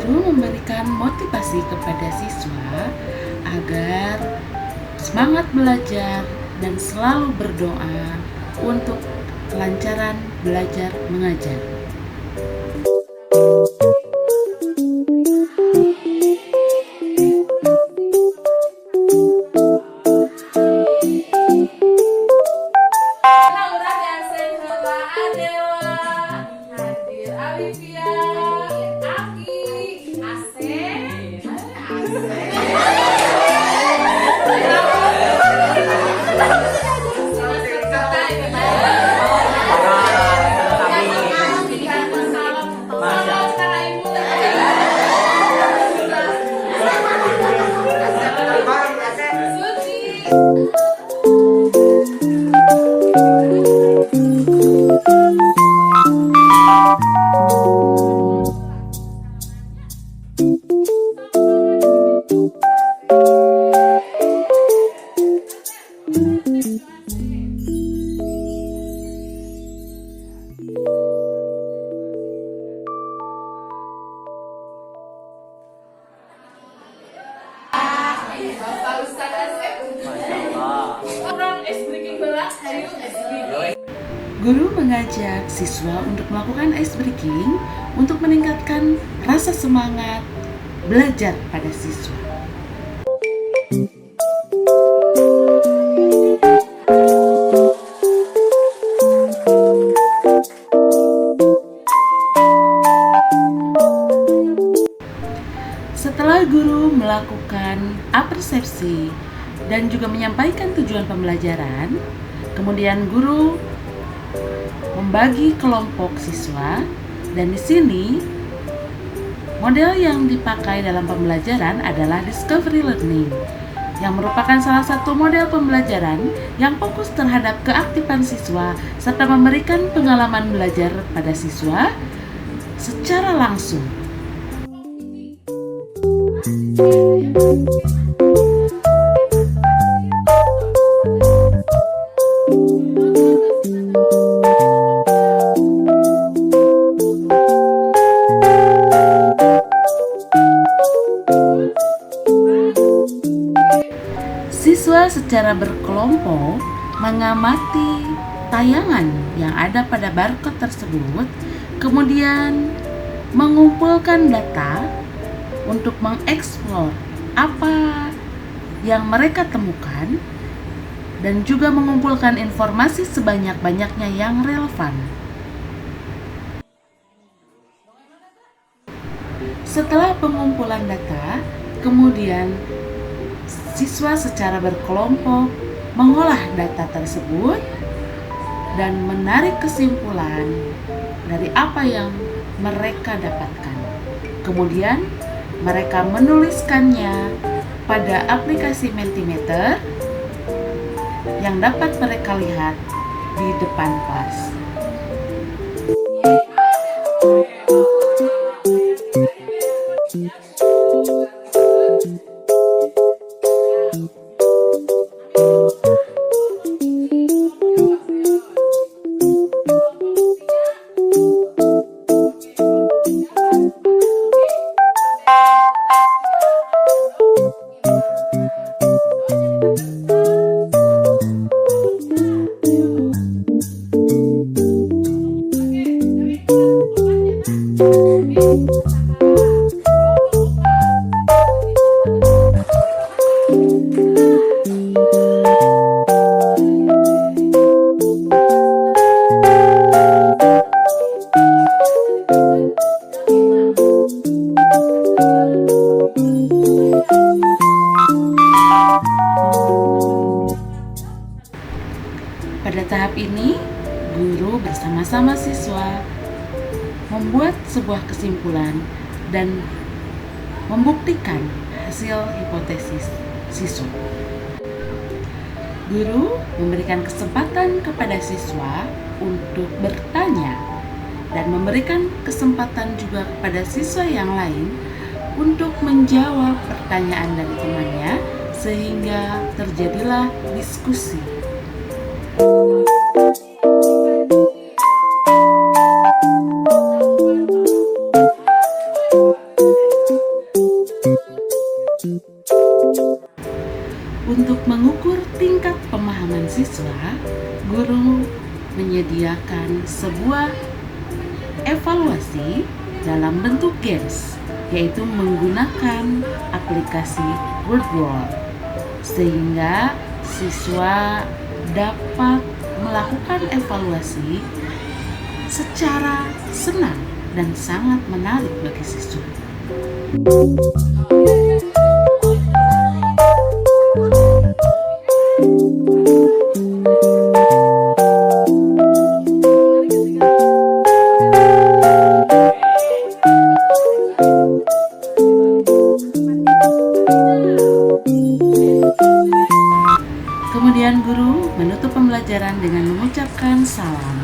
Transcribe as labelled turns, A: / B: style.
A: Guru memberikan motivasi kepada siswa agar semangat belajar dan selalu berdoa untuk kelancaran belajar mengajar. Guru mengajak siswa untuk melakukan ice breaking untuk meningkatkan rasa semangat belajar pada siswa. Setelah guru melakukan apresiasi dan juga menyampaikan tujuan pembelajaran, kemudian guru membagi kelompok siswa, dan di sini model yang dipakai dalam pembelajaran adalah discovery learning, yang merupakan salah satu model pembelajaran yang fokus terhadap keaktifan siswa serta memberikan pengalaman belajar pada siswa secara langsung. Siswa secara berkelompok mengamati tayangan yang ada pada barcode tersebut, kemudian mengumpulkan data untuk mengeksplor apa yang mereka temukan dan juga mengumpulkan informasi sebanyak-banyaknya yang relevan. Setelah pengumpulan data, kemudian siswa secara berkelompok mengolah data tersebut dan menarik kesimpulan dari apa yang mereka dapatkan. Kemudian mereka menuliskannya pada aplikasi Mentimeter yang dapat mereka lihat di depan kelas. Pada tahap ini, guru bersama-sama siswa membuat sebuah kesimpulan dan membuktikan hasil hipotesis siswa. Guru memberikan kesempatan kepada siswa untuk bertanya dan memberikan kesempatan juga kepada siswa yang lain untuk menjawab pertanyaan dari temannya sehingga terjadilah diskusi. guru menyediakan sebuah evaluasi dalam bentuk games, yaitu menggunakan aplikasi Wordwall, sehingga siswa dapat melakukan evaluasi secara senang dan sangat menarik bagi siswa. Kemudian guru menutup pembelajaran dengan mengucapkan salam.